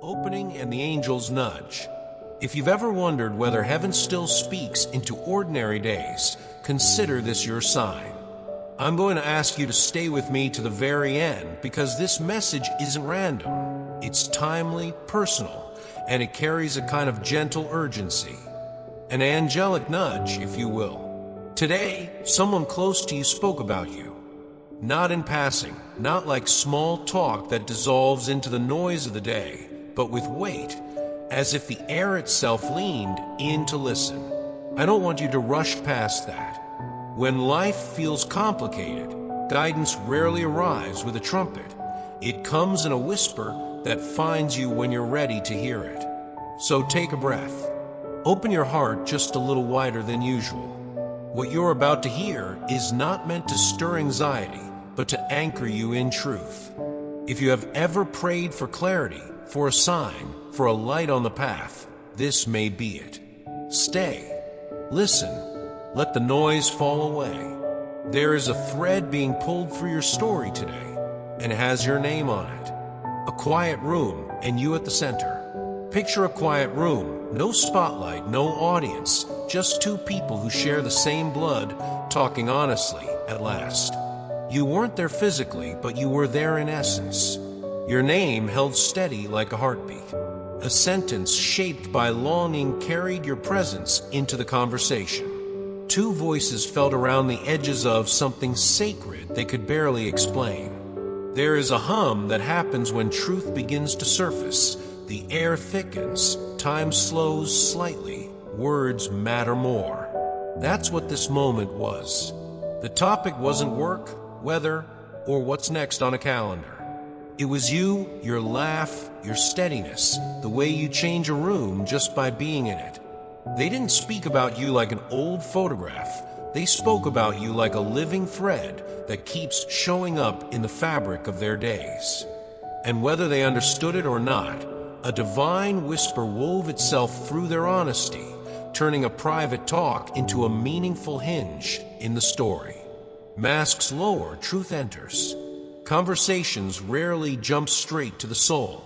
Opening and the angel's nudge. If you've ever wondered whether heaven still speaks into ordinary days, consider this your sign. I'm going to ask you to stay with me to the very end because this message isn't random. It's timely, personal, and it carries a kind of gentle urgency. An angelic nudge, if you will. Today, someone close to you spoke about you. Not in passing, not like small talk that dissolves into the noise of the day, but with weight, as if the air itself leaned in to listen. I don't want you to rush past that. When life feels complicated, guidance rarely arrives with a trumpet. It comes in a whisper that finds you when you're ready to hear it. So take a breath. Open your heart just a little wider than usual. What you're about to hear is not meant to stir anxiety, but to anchor you in truth. If you have ever prayed for clarity, for a sign, for a light on the path, this may be it. Stay. Listen. Let the noise fall away. There is a thread being pulled through your story today, and it has your name on it. A quiet room, and you at the center. Picture a quiet room, no spotlight, no audience, just two people who share the same blood, talking honestly, at last. You weren't there physically, but you were there in essence. Your name held steady like a heartbeat. A sentence shaped by longing carried your presence into the conversation. Two voices felt around the edges of something sacred they could barely explain. There is a hum that happens when truth begins to surface. The air thickens, time slows slightly, words matter more. That's what this moment was. The topic wasn't work, weather, or what's next on a calendar. It was you, your laugh, your steadiness, the way you change a room just by being in it. They didn't speak about you like an old photograph. They spoke about you like a living thread that keeps showing up in the fabric of their days. And whether they understood it or not, a divine whisper wove itself through their honesty, turning a private talk into a meaningful hinge in the story. Masks lower, truth enters. Conversations rarely jump straight to the soul.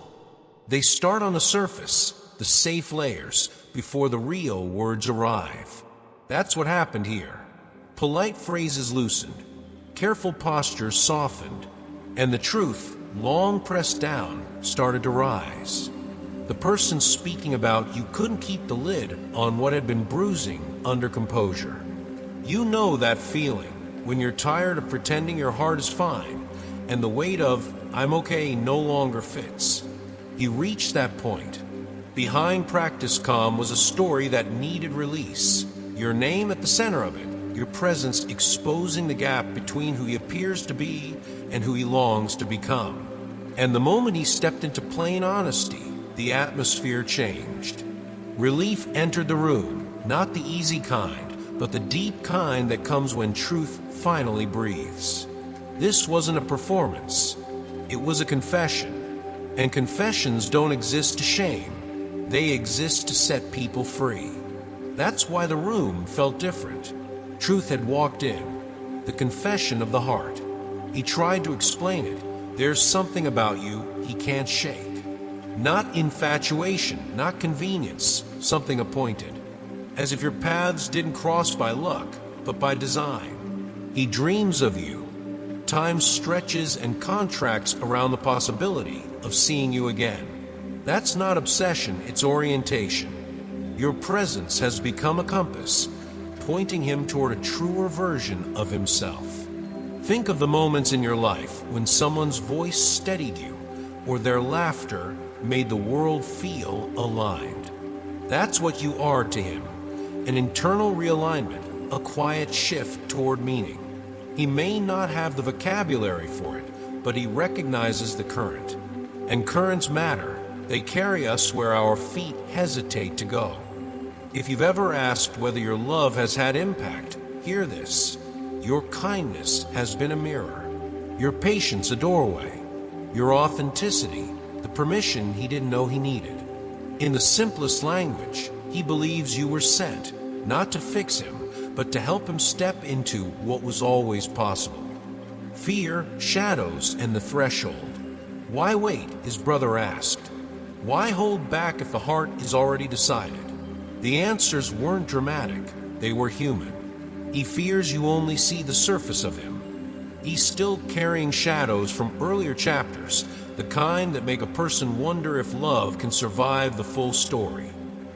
They start on the surface, the safe layers, before the real words arrive. That's what happened here. Polite phrases loosened, careful postures softened, and the truth, long pressed down, started to rise. The person speaking about you couldn't keep the lid on what had been bruising under composure. You know that feeling when you're tired of pretending your heart is fine and the weight of "I'm okay" no longer fits. You reached that point. Behind practice calm was a story that needed release. Your name at the center of it, your presence exposing the gap between who he appears to be and who he longs to become. And the moment he stepped into plain honesty, the atmosphere changed. Relief entered the room, not the easy kind, but the deep kind that comes when truth finally breathes. This wasn't a performance. It was a confession. And confessions don't exist to shame. They exist to set people free. That's why the room felt different. Truth had walked in. The confession of the heart. He tried to explain it. There's something about you he can't shake. Not infatuation, not convenience, something appointed. As if your paths didn't cross by luck, but by design. He dreams of you. Time stretches and contracts around the possibility of seeing you again. That's not obsession, it's orientation. Your presence has become a compass, pointing him toward a truer version of himself. Think of the moments in your life when someone's voice steadied you, or their laughter made the world feel aligned. That's what you are to him, an internal realignment, a quiet shift toward meaning. He may not have the vocabulary for it, but he recognizes the current. And currents matter. They carry us where our feet hesitate to go. If you've ever asked whether your love has had impact, hear this. Your kindness has been a mirror. Your patience a doorway. Your authenticity, the permission he didn't know he needed. In the simplest language, he believes you were sent, not to fix him, but to help him step into what was always possible. Fear, shadows, and the threshold. Why wait? His brother asked. Why hold back if the heart is already decided? The answers weren't dramatic, they were human. He fears you only see the surface of him. He's still carrying shadows from earlier chapters, the kind that make a person wonder if love can survive the full story.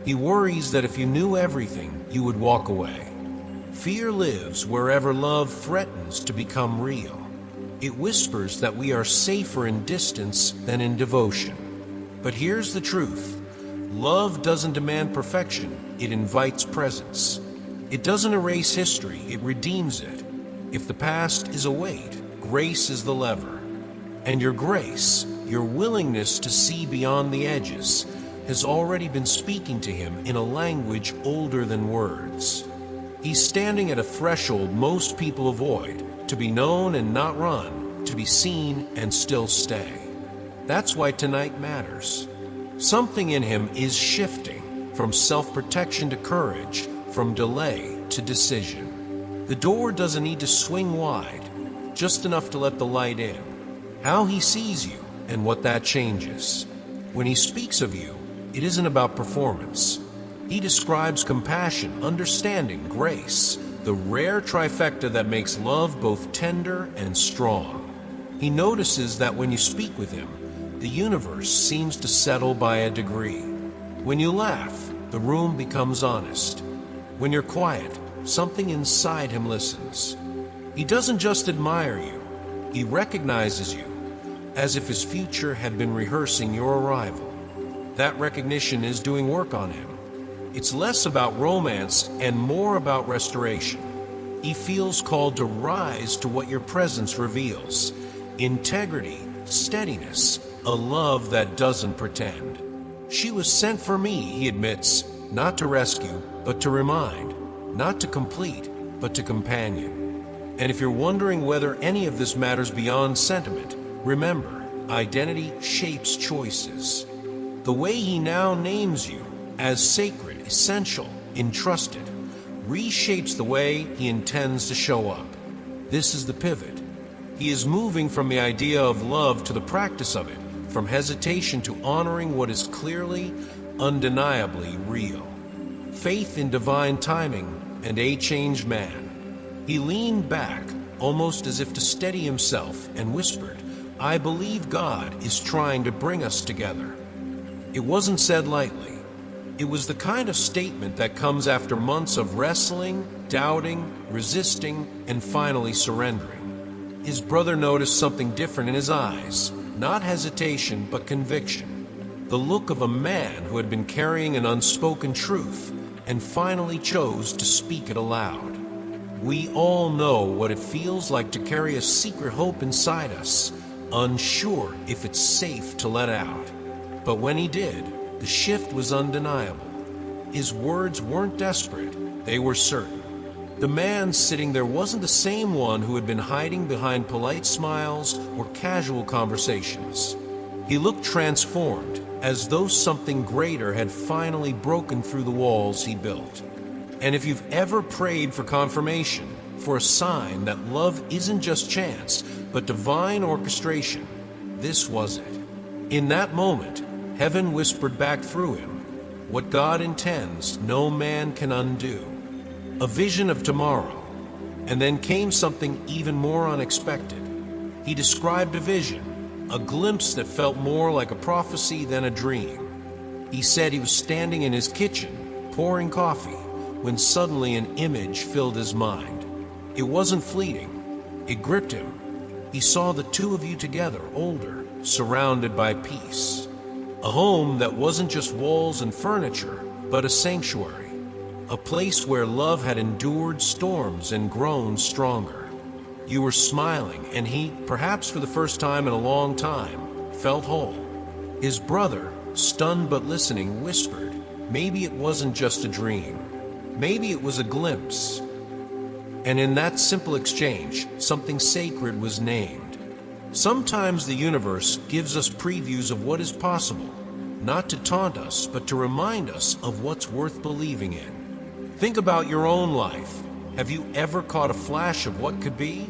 He worries that if you knew everything, you would walk away. Fear lives wherever love threatens to become real. It whispers that we are safer in distance than in devotion. But here's the truth. Love doesn't demand perfection, it invites presence. It doesn't erase history, it redeems it. If the past is a weight, grace is the lever. And your grace, your willingness to see beyond the edges, has already been speaking to him in a language older than words. He's standing at a threshold most people avoid, to be known and not run, to be seen and still stay. That's why tonight matters. Something in him is shifting, from self-protection to courage, from delay to decision. The door doesn't need to swing wide, just enough to let the light in. How he sees you and what that changes. When he speaks of you, it isn't about performance. He describes compassion, understanding, grace, the rare trifecta that makes love both tender and strong. He notices that when you speak with him, the universe seems to settle by a degree. When you laugh, the room becomes honest. When you're quiet, something inside him listens. He doesn't just admire you, he recognizes you, as if his future had been rehearsing your arrival. That recognition is doing work on him. It's less about romance and more about restoration. He feels called to rise to what your presence reveals. Integrity, steadiness, a love that doesn't pretend. She was sent for me, he admits, not to rescue, but to remind, not to complete, but to companion. And if you're wondering whether any of this matters beyond sentiment, remember, identity shapes choices. The way he now names you, as sacred, essential, entrusted, reshapes the way he intends to show up. This is the pivot. He is moving from the idea of love to the practice of it, from hesitation to honoring what is clearly, undeniably real. Faith in divine timing and a changed man. He leaned back, almost as if to steady himself, and whispered, "I believe God is trying to bring us together." It wasn't said lightly. It was the kind of statement that comes after months of wrestling, doubting, resisting, and finally surrendering. His brother noticed something different in his eyes, not hesitation, but conviction. The look of a man who had been carrying an unspoken truth and finally chose to speak it aloud. We all know what it feels like to carry a secret hope inside us, unsure if it's safe to let out. But when he did, the shift was undeniable. His words weren't desperate, they were certain. The man sitting there wasn't the same one who had been hiding behind polite smiles or casual conversations. He looked transformed, as though something greater had finally broken through the walls he built. And if you've ever prayed for confirmation, for a sign that love isn't just chance, but divine orchestration, this was it. In that moment, heaven whispered back through him, "What God intends, no man can undo." A vision of tomorrow. And then came something even more unexpected. He described a vision, a glimpse that felt more like a prophecy than a dream. He said he was standing in his kitchen, pouring coffee, when suddenly an image filled his mind. It wasn't fleeting. It gripped him. He saw the two of you together, older, surrounded by peace. A home that wasn't just walls and furniture, but a sanctuary. A place where love had endured storms and grown stronger. You were smiling, and he, perhaps for the first time in a long time, felt whole. His brother, stunned but listening, whispered, maybe it wasn't just a dream. Maybe it was a glimpse. And in that simple exchange, something sacred was named. Sometimes the universe gives us previews of what is possible, not to taunt us, but to remind us of what's worth believing in. Think about your own life. Have you ever caught a flash of what could be?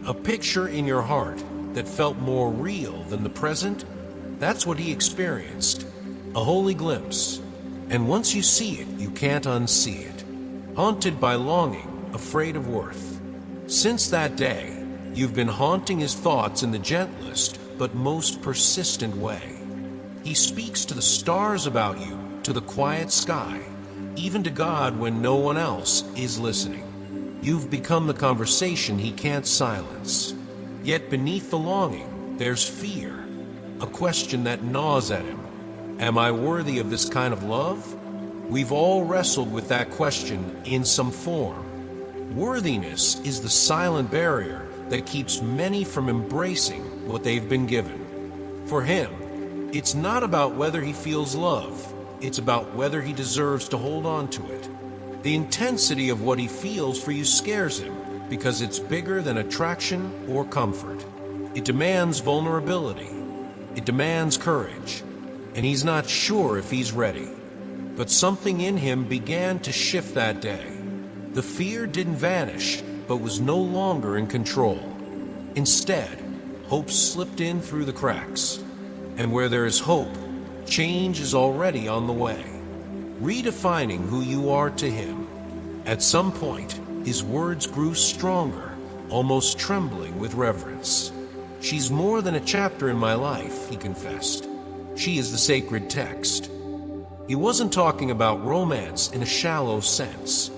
A picture in your heart that felt more real than the present? That's what he experienced. a holy glimpse, and once you see it, you can't unsee it. Haunted by longing, afraid of worth. Since that day, you've been haunting his thoughts in the gentlest but most persistent way. He speaks to the stars about you, to the quiet sky, even to God when no one else is listening. You've become the conversation he can't silence. Yet beneath the longing, there's fear, a question that gnaws at him. Am I worthy of this kind of love? We've all wrestled with that question in some form. Worthiness is the silent barrier that keeps many from embracing what they've been given. For him, it's not about whether he feels love, it's about whether he deserves to hold on to it. The intensity of what he feels for you scares him because it's bigger than attraction or comfort. It demands vulnerability. It demands courage. And he's not sure if he's ready. But something in him began to shift that day. The fear didn't vanish, but was no longer in control. Instead, hope slipped in through the cracks. And where there is hope, change is already on the way, redefining who you are to him. At some point, his words grew stronger, almost trembling with reverence. She's more than a chapter in my life, he confessed. She is the sacred text. He wasn't talking about romance in a shallow sense.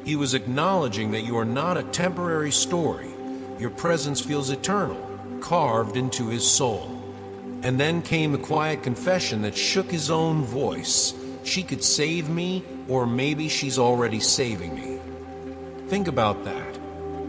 He was acknowledging that you are not a temporary story. Your presence feels eternal, carved into his soul. And then came the quiet confession that shook his own voice. She could save me, or maybe she's already saving me. Think about that.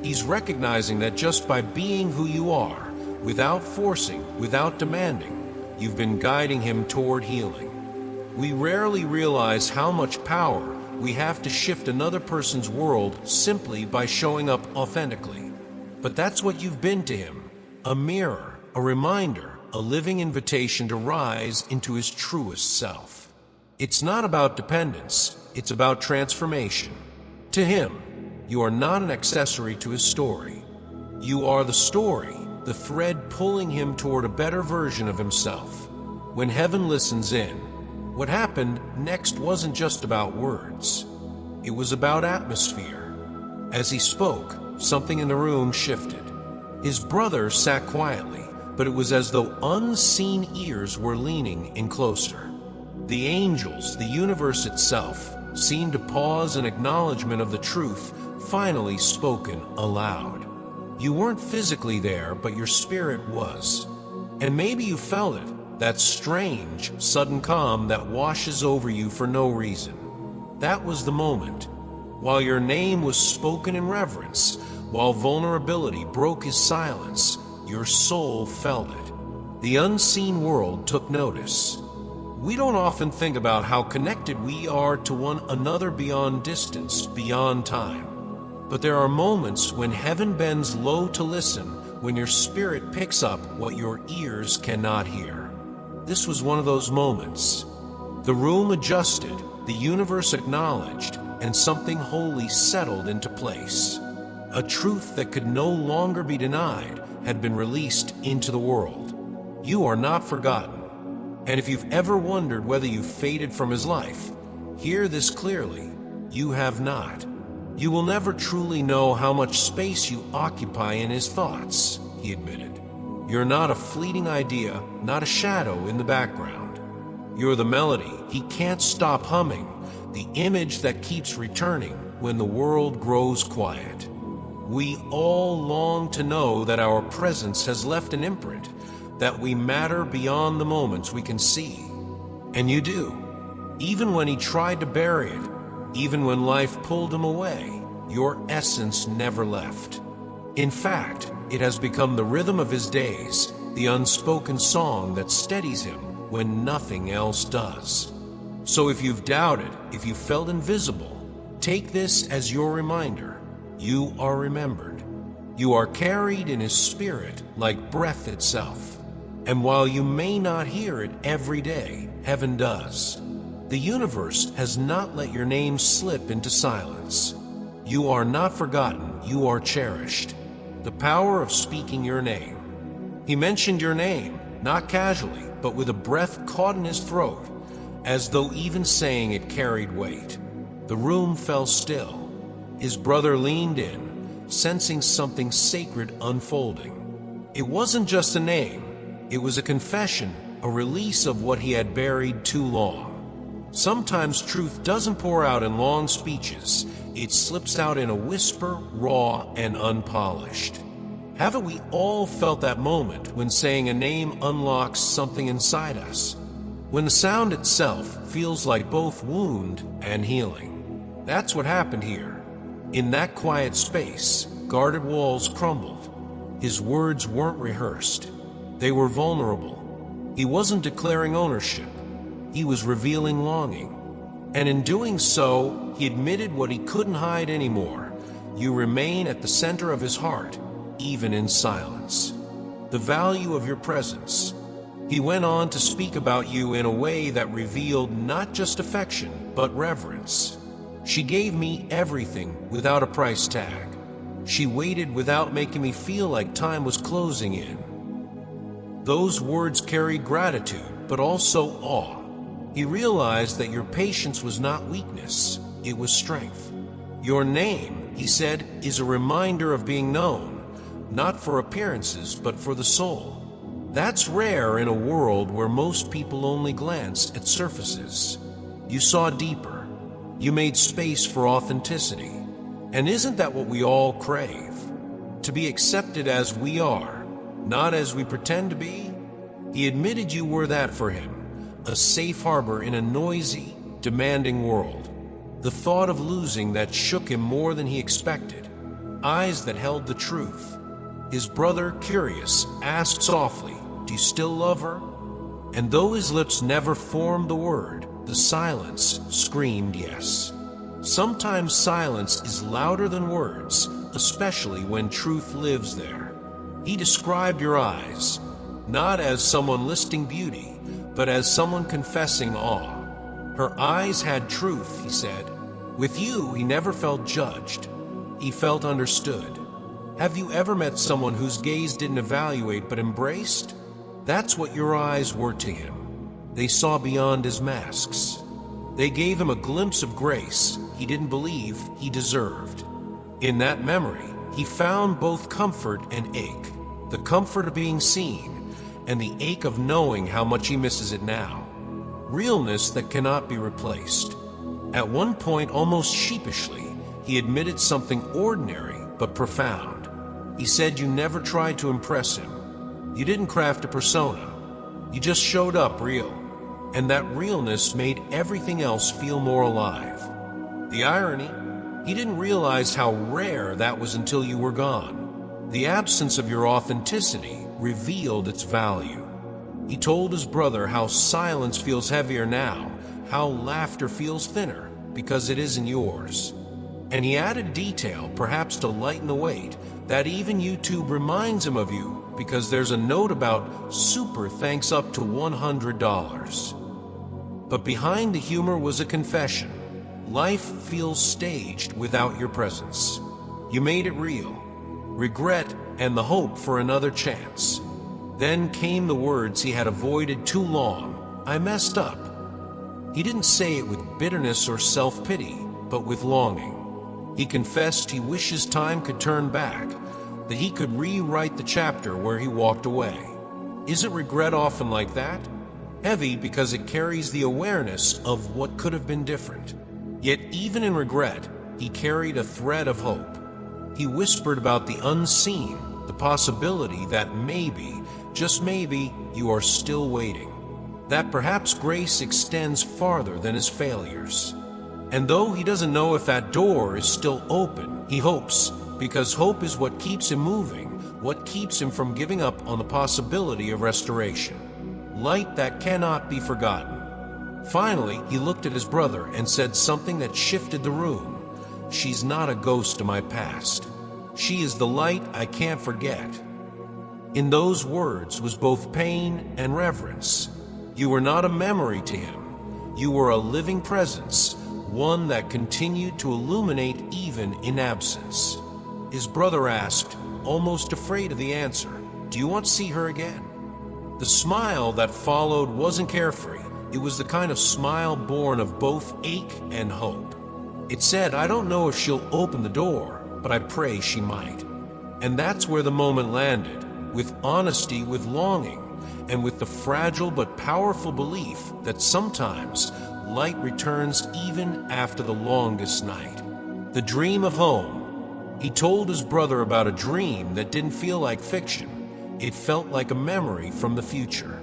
He's recognizing that just by being who you are, without forcing, without demanding, you've been guiding him toward healing. We rarely realize how much power we have to shift another person's world simply by showing up authentically. But that's what you've been to him, a mirror, a reminder, a living invitation to rise into his truest self. It's not about dependence, it's about transformation. To him, you are not an accessory to his story. You are the story, the thread pulling him toward a better version of himself. When heaven listens in, what happened next wasn't just about words. It was about atmosphere. As he spoke, something in the room shifted. His brother sat quietly, but it was as though unseen ears were leaning in closer. The angels, the universe itself, seemed to pause in acknowledgement of the truth finally spoken aloud. You weren't physically there, but your spirit was. And maybe you felt it, that strange, sudden calm that washes over you for no reason. That was the moment. While your name was spoken in reverence, while vulnerability broke his silence, your soul felt it. The unseen world took notice. We don't often think about how connected we are to one another beyond distance, beyond time. But there are moments when heaven bends low to listen, when your spirit picks up what your ears cannot hear. This was one of those moments. The room adjusted, the universe acknowledged, and something holy settled into place. A truth that could no longer be denied had been released into the world. You are not forgotten. And if you've ever wondered whether you've faded from his life, hear this clearly: you have not. You will never truly know how much space you occupy in his thoughts, he admitted. You're not a fleeting idea, not a shadow in the background. You're the melody he can't stop humming, the image that keeps returning when the world grows quiet. We all long to know that our presence has left an imprint, that we matter beyond the moments we can see. And you do. Even when he tried to bury it, even when life pulled him away, your essence never left. In fact, it has become the rhythm of his days, the unspoken song that steadies him when nothing else does. So if you've doubted, if you felt invisible, take this as your reminder. You are remembered. You are carried in his spirit like breath itself. And while you may not hear it every day, heaven does. The universe has not let your name slip into silence. You are not forgotten, you are cherished. The power of speaking your name. He mentioned your name, not casually, but with a breath caught in his throat. as though even saying it carried weight. The room fell still. His brother leaned in, sensing something sacred unfolding. It wasn't just a name. It was a confession, a release of what he had buried too long. Sometimes truth doesn't pour out in long speeches. It slips out in a whisper, raw and unpolished. Haven't we all felt that moment when saying a name unlocks something inside us? When the sound itself feels like both wound and healing. That's what happened here. In that quiet space, guarded walls crumbled. His words weren't rehearsed. They were vulnerable. He wasn't declaring ownership. He was revealing longing. And in doing so, he admitted what he couldn't hide anymore. You remain at the center of his heart, even in silence. The value of your presence. He went on to speak about you in a way that revealed not just affection, but reverence. She gave me everything without a price tag. She waited without making me feel like time was closing in. Those words carried gratitude, but also awe. He realized that your patience was not weakness, it was strength. Your name, he said, is a reminder of being known, not for appearances, but for the soul. That's rare in a world where most people only glance at surfaces. You saw deeper. You made space for authenticity. And isn't that what we all crave? To be accepted as we are, not as we pretend to be? He admitted you were that for him, a safe harbor in a noisy, demanding world. The thought of losing that shook him more than he expected. Eyes that held the truth. His brother, curious, asked softly, "Do you still love her?" And though his lips never formed the word, the silence screamed yes. Sometimes silence is louder than words, especially when truth lives there. He described your eyes, not as someone listing beauty, but as someone confessing awe. Her eyes had truth, he said. With you, he never felt judged. He felt understood. Have you ever met someone whose gaze didn't evaluate but embraced? That's what your eyes were to him. They saw beyond his masks. They gave him a glimpse of grace he didn't believe he deserved. In that memory, he found both comfort and ache. The comfort of being seen, and the ache of knowing how much he misses it now. Realness that cannot be replaced. At one point, almost sheepishly, he admitted something ordinary but profound. He said you never tried to impress him. You didn't craft a persona. You just showed up real. And that realness made everything else feel more alive. The irony, he didn't realize how rare that was until you were gone. The absence of your authenticity revealed its value. He told his brother how silence feels heavier now, how laughter feels thinner, because it isn't yours. And he added detail, perhaps to lighten the weight, that even YouTube reminds him of you, because there's a note about super thanks up to $100. But behind the humor was a confession. Life feels staged without your presence. You made it real. Regret and the hope for another chance. Then came the words he had avoided too long. I messed up. He didn't say it with bitterness or self-pity, but with longing. He confessed he wishes time could turn back, that he could rewrite the chapter where he walked away. Isn't regret often like that? Heavy because it carries the awareness of what could have been different. Yet even in regret, he carried a thread of hope. He whispered about the unseen, the possibility that maybe, just maybe, you are still waiting. That perhaps grace extends farther than his failures. And though he doesn't know if that door is still open, he hopes, because hope is what keeps him moving, what keeps him from giving up on the possibility of restoration. Light that cannot be forgotten. Finally, he looked at his brother and said something that shifted the room. She's not a ghost of my past. She is the light I can't forget. In those words was both pain and reverence. You were not a memory to him. You were a living presence, one that continued to illuminate even in absence. His brother asked, almost afraid of the answer, "Do you want to see her again?" The smile that followed wasn't carefree. It was the kind of smile born of both ache and hope. It said, "I don't know if she'll open the door, but I pray she might." And that's where the moment landed, with honesty, with longing, and with the fragile but powerful belief that sometimes light returns even after the longest night. The dream of home. He told his brother about a dream that didn't feel like fiction. It felt like a memory from the future.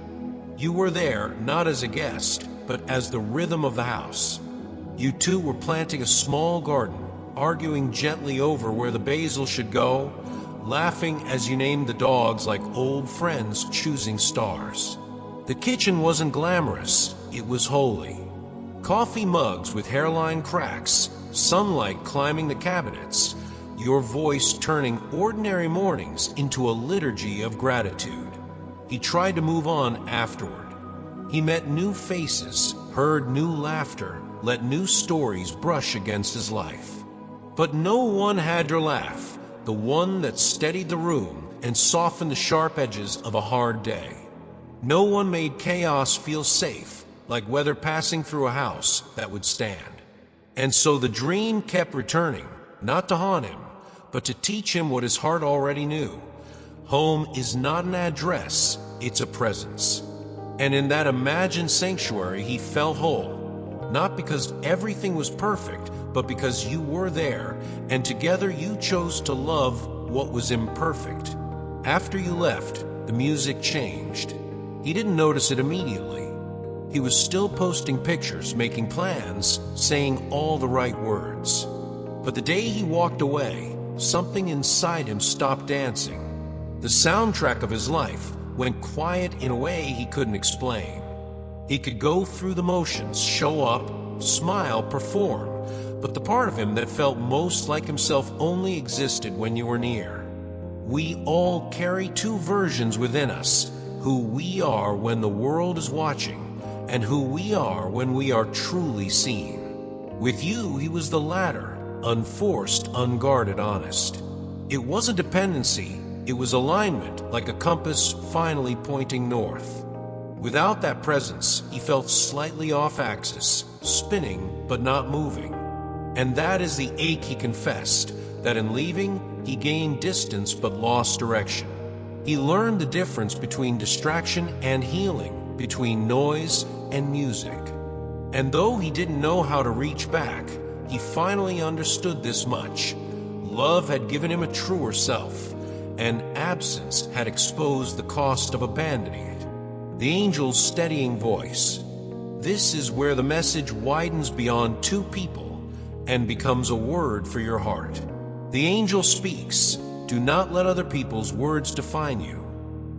You were there, not as a guest, but as the rhythm of the house. You two were planting a small garden, arguing gently over where the basil should go, laughing as you named the dogs like old friends choosing stars. The kitchen wasn't glamorous, it was holy. Coffee mugs with hairline cracks, sunlight climbing the cabinets, your voice turning ordinary mornings into a liturgy of gratitude. He tried to move on afterward. He met new faces, heard new laughter, let new stories brush against his life. But no one had your laugh, the one that steadied the room and softened the sharp edges of a hard day. No one made chaos feel safe, like weather passing through a house that would stand. And so the dream kept returning, not to haunt him, but to teach him what his heart already knew. Home is not an address, it's a presence. And in that imagined sanctuary, he felt whole, not because everything was perfect, but because you were there, and together you chose to love what was imperfect. After you left, the music changed. He didn't notice it immediately. He was still posting pictures, making plans, saying all the right words. But the day he walked away, something inside him stopped dancing. The soundtrack of his life went quiet in a way he couldn't explain. He could go through the motions, show up, smile, perform, but the part of him that felt most like himself only existed when you were near. We all carry two versions within us, who we are when the world is watching, and who we are when we are truly seen. With you, he was the latter, unforced, unguarded, honest. It wasn't dependency, it was alignment, like a compass finally pointing north. Without that presence, he felt slightly off axis, spinning but not moving. And that is the ache he confessed, that in leaving, he gained distance but lost direction. He learned the difference between distraction and healing, between noise and music. And though he didn't know how to reach back, he finally understood this much. Love had given him a truer self, and absence had exposed the cost of abandoning it. The angel's steadying voice. This is where the message widens beyond two people and becomes a word for your heart. The angel speaks. Do not let other people's words define you.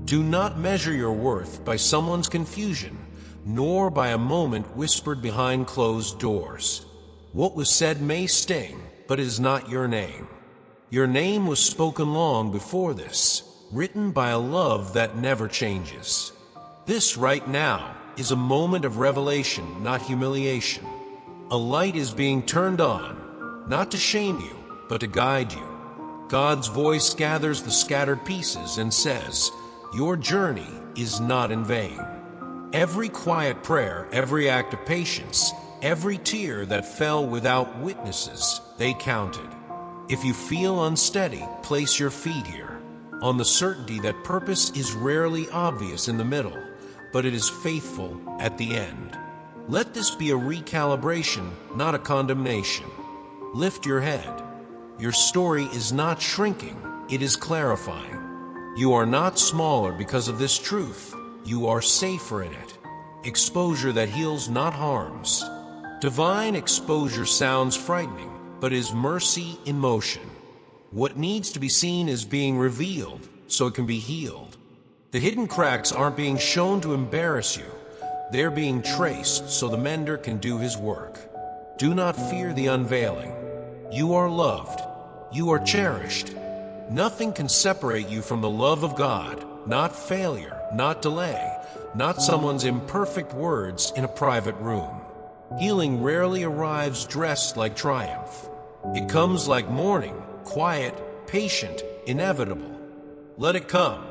Do not measure your worth by someone's confusion, nor by a moment whispered behind closed doors. What was said may sting, but it is not your name. Your name was spoken long before this, written by a love that never changes. This right now is a moment of revelation, not humiliation. A light is being turned on, not to shame you, but to guide you. God's voice gathers the scattered pieces and says, your journey is not in vain. Every quiet prayer, every act of patience, every tear that fell without witnesses, they counted. If you feel unsteady, place your feet here, on the certainty that purpose is rarely obvious in the middle, but it is faithful at the end. Let this be a recalibration, not a condemnation. Lift your head. Your story is not shrinking, it is clarifying. You are not smaller because of this truth. You are safer in it. Exposure that heals, not harms. Divine exposure sounds frightening, but is mercy in motion. What needs to be seen is being revealed so it can be healed. The hidden cracks aren't being shown to embarrass you. They're being traced so the mender can do his work. Do not fear the unveiling. You are loved. You are cherished. Nothing can separate you from the love of God, not failure, not delay, not someone's imperfect words in a private room. Healing rarely arrives dressed like triumph. It comes like morning, quiet, patient, inevitable. Let it come.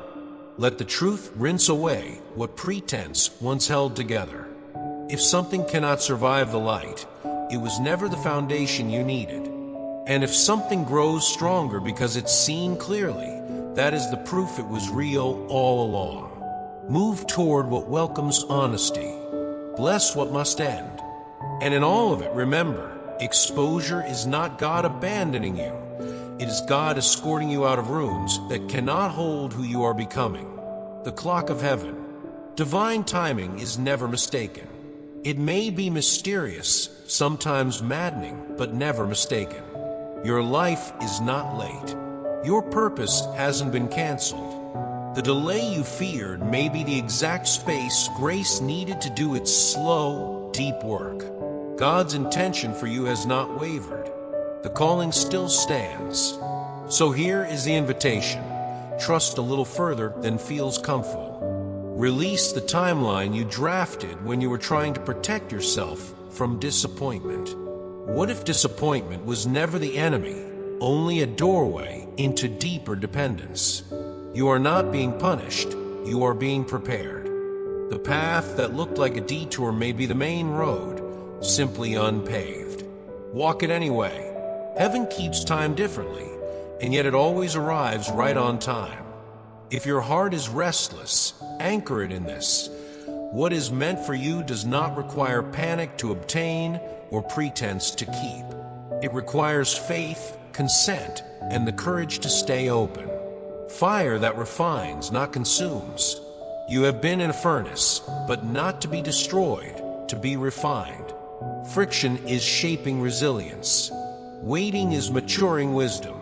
Let the truth rinse away what pretense once held together. If something cannot survive the light, it was never the foundation you needed. And if something grows stronger because it's seen clearly, that is the proof it was real all along. Move toward what welcomes honesty. Bless what must end. And in all of it, remember, exposure is not God abandoning you. It is God escorting you out of rooms that cannot hold who you are becoming. The clock of heaven. Divine timing is never mistaken. It may be mysterious, sometimes maddening, but never mistaken. Your life is not late. Your purpose hasn't been canceled. The delay you feared may be the exact space grace needed to do its slow, deep work. God's intention for you has not wavered. The calling still stands. So here is the invitation. Trust a little further than feels comfortable. Release the timeline you drafted when you were trying to protect yourself from disappointment. What if disappointment was never the enemy, only a doorway into deeper dependence? You are not being punished, you are being prepared. The path that looked like a detour may be the main road, simply unpaved. Walk it anyway. Heaven keeps time differently, and yet it always arrives right on time. If your heart is restless, anchor it in this. What is meant for you does not require panic to obtain or pretense to keep. It requires faith, consent, and the courage to stay open. Fire that refines, not consumes. You have been in a furnace, but not to be destroyed, to be refined. Friction is shaping resilience. Waiting is maturing wisdom.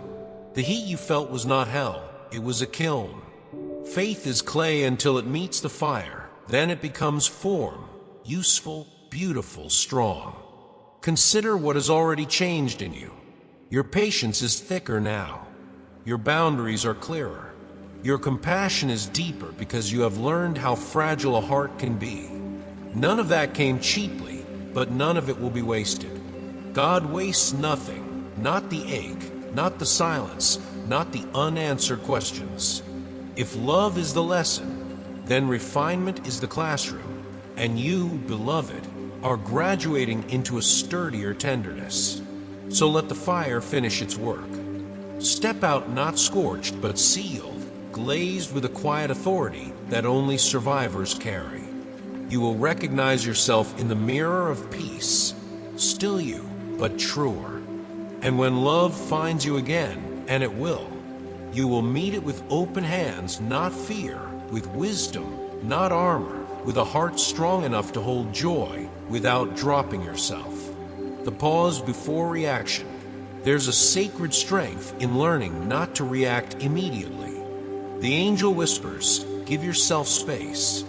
The heat you felt was not hell, it was a kiln. Faith is clay until it meets the fire. Then it becomes form, useful, beautiful, strong. Consider what has already changed in you. Your patience is thicker now. Your boundaries are clearer. Your compassion is deeper because you have learned how fragile a heart can be. None of that came cheaply, but none of it will be wasted. God wastes nothing, not the ache, not the silence, not the unanswered questions. If love is the lesson, then refinement is the classroom, and you, beloved, are graduating into a sturdier tenderness. So let the fire finish its work. Step out not scorched, but sealed, glazed with a quiet authority that only survivors carry. You will recognize yourself in the mirror of peace, still you, but truer. And when love finds you again, and it will, you will meet it with open hands, not fear, with wisdom, not armor, with a heart strong enough to hold joy without dropping yourself. The pause before reaction. There's a sacred strength in learning not to react immediately. The angel whispers, give yourself space.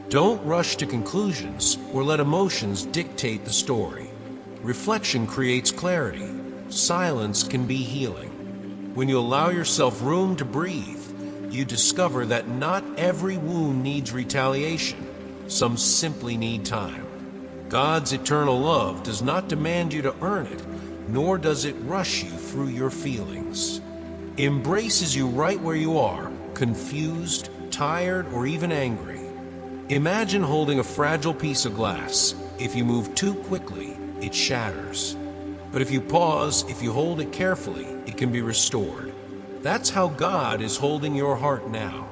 Don't rush to conclusions or let emotions dictate the story. Reflection creates clarity. Silence can be healing. When you allow yourself room to breathe, you discover that not every wound needs retaliation. Some simply need time. God's eternal love does not demand you to earn it, nor does it rush you through your feelings. It embraces you right where you are, confused, tired, or even angry. Imagine holding a fragile piece of glass. If you move too quickly, it shatters. But if you pause, if you hold it carefully, it can be restored. That's how God is holding your heart now.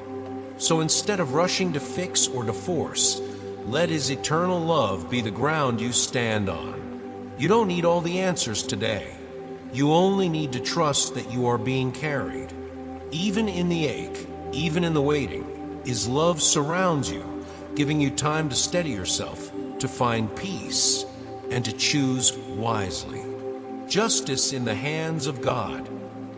So instead of rushing to fix or to force, let His eternal love be the ground you stand on. You don't need all the answers today. You only need to trust that you are being carried. Even in the ache, even in the waiting, His love surrounds you, giving you time to steady yourself, to find peace, and to choose wisely. Justice in the hands of God.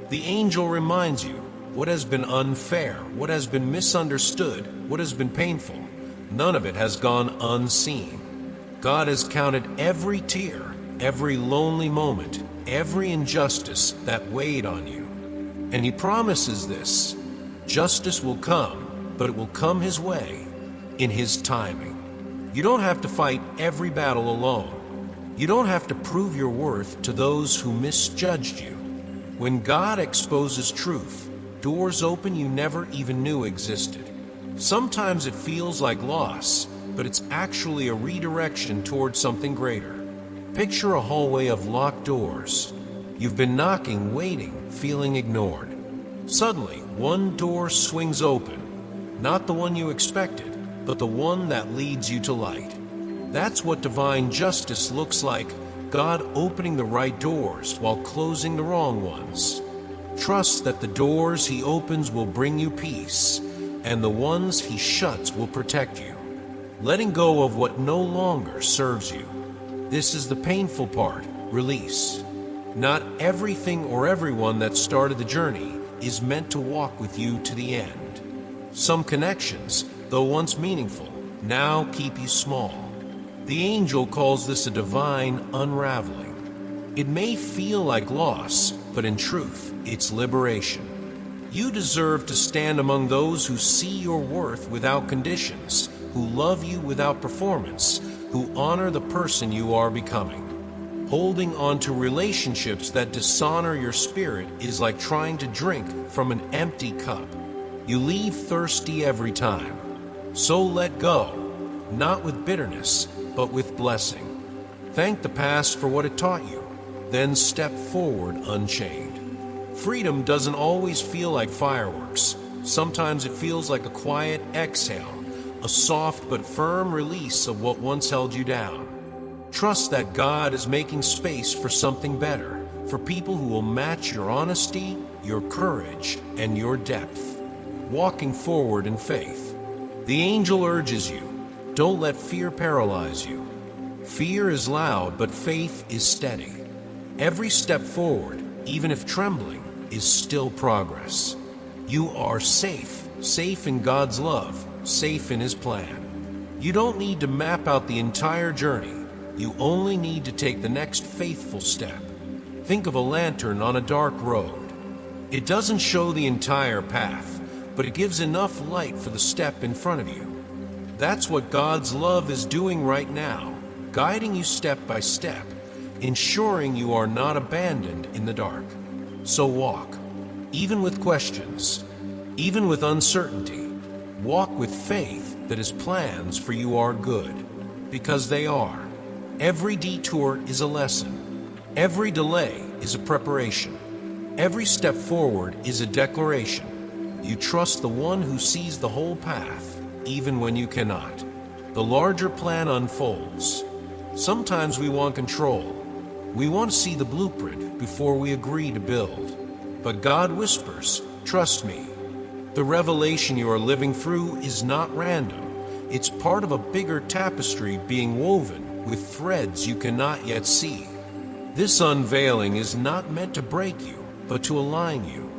The angel reminds you what has been unfair, what has been misunderstood, what has been painful. None of it has gone unseen. God has counted every tear, every lonely moment, every injustice that weighed on you. And He promises this. Justice will come, but it will come His way, in His timing. You don't have to fight every battle alone. You don't have to prove your worth to those who misjudged you. When God exposes truth, doors open you never even knew existed. Sometimes it feels like loss, but it's actually a redirection towards something greater. Picture a hallway of locked doors. You've been knocking, waiting, feeling ignored. Suddenly, one door swings open, not the one you expected, but the one that leads you to light. That's what divine justice looks like, God opening the right doors while closing the wrong ones. Trust that the doors He opens will bring you peace, and the ones He shuts will protect you. Letting go of what no longer serves you. This is the painful part, release. Not everything or everyone that started the journey is meant to walk with you to the end. Some connections, though once meaningful, now keep you small. The angel calls this a divine unraveling. It may feel like loss, but in truth, it's liberation. You deserve to stand among those who see your worth without conditions, who love you without performance, who honor the person you are becoming. Holding on to relationships that dishonor your spirit is like trying to drink from an empty cup. You leave thirsty every time. So let go, not with bitterness, but with blessing. Thank the past for what it taught you, then step forward unchained. Freedom doesn't always feel like fireworks. Sometimes it feels like a quiet exhale, a soft but firm release of what once held you down. Trust that God is making space for something better, for people who will match your honesty, your courage, and your depth. Walking forward in faith. The angel urges you, don't let fear paralyze you. Fear is loud, but faith is steady. Every step forward, even if trembling, is still progress. You are safe, safe in God's love, safe in His plan. You don't need to map out the entire journey. You only need to take the next faithful step. Think of a lantern on a dark road. It doesn't show the entire path, but it gives enough light for the step in front of you. That's what God's love is doing right now, guiding you step by step, ensuring you are not abandoned in the dark. So walk, even with questions, even with uncertainty. Walk with faith that His plans for you are good, because they are. Every detour is a lesson. Every delay is a preparation. Every step forward is a declaration. You trust the one who sees the whole path, even when you cannot. The larger plan unfolds. Sometimes we want control. We want to see the blueprint before we agree to build. But God whispers, trust me. The revelation you are living through is not random. It's part of a bigger tapestry being woven with threads you cannot yet see. This unveiling is not meant to break you, but to align you.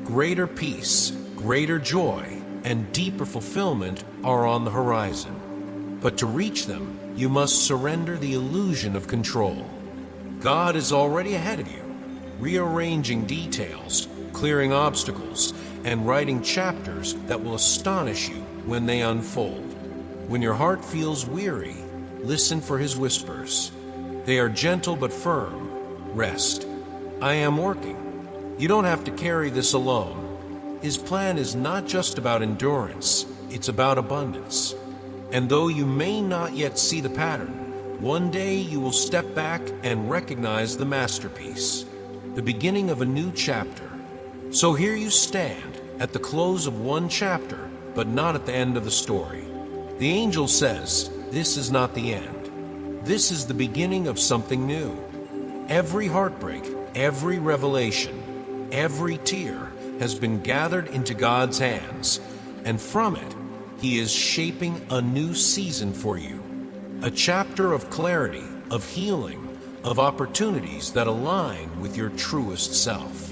Greater peace, greater joy, and deeper fulfillment are on the horizon. But to reach them, you must surrender the illusion of control. God is already ahead of you, rearranging details, clearing obstacles, and writing chapters that will astonish you when they unfold. When your heart feels weary, listen for His whispers. They are gentle but firm. Rest. I am working. You don't have to carry this alone. His plan is not just about endurance, it's about abundance. And though you may not yet see the pattern, one day you will step back and recognize the masterpiece, the beginning of a new chapter. So here you stand, at the close of one chapter, but not at the end of the story. The angel says, this is not the end. This is the beginning of something new. Every heartbreak, every revelation, every tear has been gathered into God's hands, and from it, He is shaping a new season for you. A chapter of clarity, of healing, of opportunities that align with your truest self.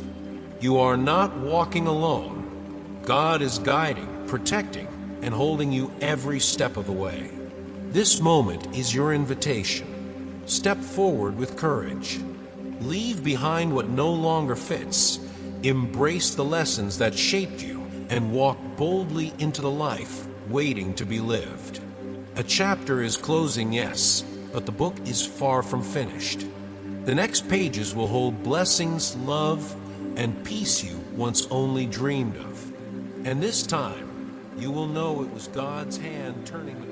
You are not walking alone. God is guiding, protecting, and holding you every step of the way. This moment is your invitation. Step forward with courage. Leave behind what no longer fits. Embrace the lessons that shaped you and walk boldly into the life waiting to be lived. A chapter is closing, yes, but the book is far from finished. The next pages will hold blessings, love, and peace you once only dreamed of. And this time, you will know it was God's hand turning the